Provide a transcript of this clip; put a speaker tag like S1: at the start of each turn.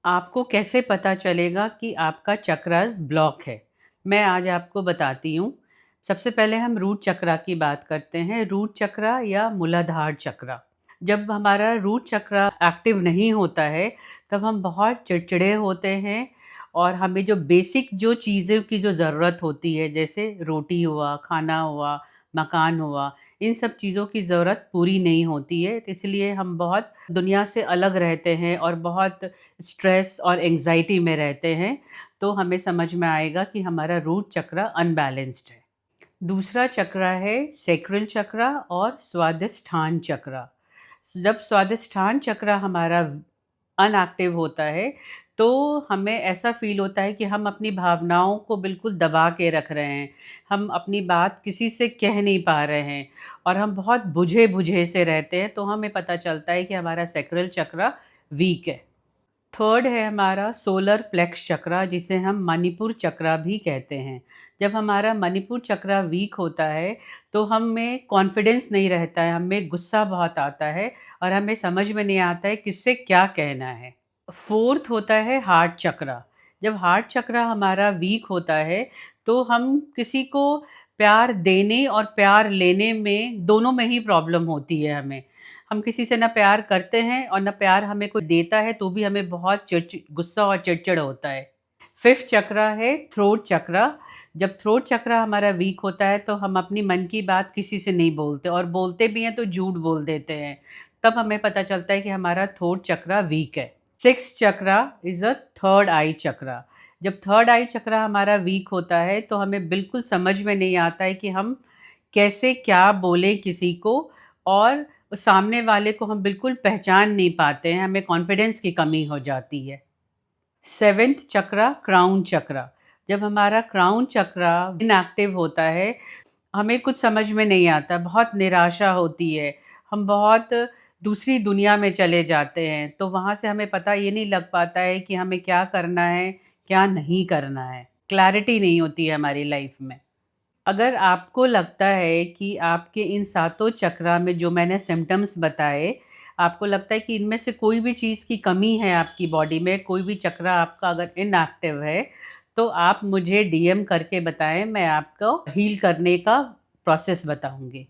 S1: आपको कैसे पता चलेगा कि आपका चक्रास ब्लॉक है? मैं आज आपको बताती हूँ। सबसे पहले हम रूट चक्रा की बात करते हैं, रूट चक्रा या मूलाधार चक्रा। जब हमारा रूट चक्रा एक्टिव नहीं होता है, तब हम बहुत चिड़चिड़े होते हैं और हमें जो बेसिक जो चीज़ों की जो ज़रूरत होती है, जैसे रोटी हुआ, खाना हुआ, मकान हुआ, इन सब चीज़ों की ज़रूरत पूरी नहीं होती है। तो इसलिए हम बहुत दुनिया से अलग रहते हैं और बहुत स्ट्रेस और एंग्ज़ायटी में रहते हैं, तो हमें समझ में आएगा कि हमारा रूट चक्रा अनबैलेंस्ड है। दूसरा चक्रा है सैक्रल चक्रा और स्वादिष्ठान चक्रा। जब स्वादिष्ठान चक्रा हमारा अनएक्टिव होता है, तो हमें ऐसा फ़ील होता है कि हम अपनी भावनाओं को बिल्कुल दबा के रख रहे हैं। हम अपनी बात किसी से कह नहीं पा रहे हैं और हम बहुत बुझे-बुझे से रहते हैं, तो हमें पता चलता है कि हमारा सैक्रल चक्रा वीक है। थर्ड है हमारा सोलर प्लेक्स चक्रा, जिसे हम मणिपुर चक्रा भी कहते हैं। जब हमारा मणिपुर चक्रा वीक होता है, तो हम में कॉन्फिडेंस नहीं रहता है, हमें गुस्सा बहुत आता है और हमें समझ में नहीं आता है किससे क्या कहना है। फोर्थ होता है हार्ट चक्रा। जब हार्ट चक्रा हमारा वीक होता है, तो हम किसी को प्यार देने और प्यार लेने में दोनों में ही प्रॉब्लम होती है हमें। हम किसी से ना प्यार करते हैं और ना प्यार हमें कोई देता है, तो भी हमें बहुत गुस्सा और चिड़चिड़ होता है। फिफ्थ चक्रा है थ्रोट चक्रा। जब थ्रोट चक्रा हमारा वीक होता है, तो हम अपनी मन की बात किसी से नहीं बोलते और बोलते भी हैं तो झूठ बोल देते हैं। तब हमें पता चलता है कि हमारा थ्रोट चक्रा वीक है। Sixth chakra is a third eye chakra. जब थर्ड आई चक्रा हमारा वीक होता है, तो हमें बिल्कुल समझ में नहीं आता है कि हम कैसे क्या बोलें किसी को, और सामने वाले को हम बिल्कुल पहचान नहीं पाते हैं, हमें कॉन्फिडेंस की कमी हो जाती है। सेवेंथ चक्रा क्राउन चक्रा। जब हमारा क्राउन चक्रा इनएक्टिव होता है, हमें कुछ समझ में नहीं आता, बहुत निराशा होती है, हम बहुत दूसरी दुनिया में चले जाते हैं, तो वहाँ से हमें पता ये नहीं लग पाता है कि हमें क्या करना है, क्या नहीं करना है। क्लैरिटी नहीं होती है हमारी लाइफ में। अगर आपको लगता है कि आपके इन सातों चक्रा में जो मैंने सिम्पटम्स बताए, आपको लगता है कि इनमें से कोई भी चीज़ की कमी है आपकी बॉडी में, कोई भी चक्रा आपका अगर इनएक्टिव है, तो आप मुझे डीएम करके बताएं, मैं आपको हील करने का प्रोसेस बताऊंगी।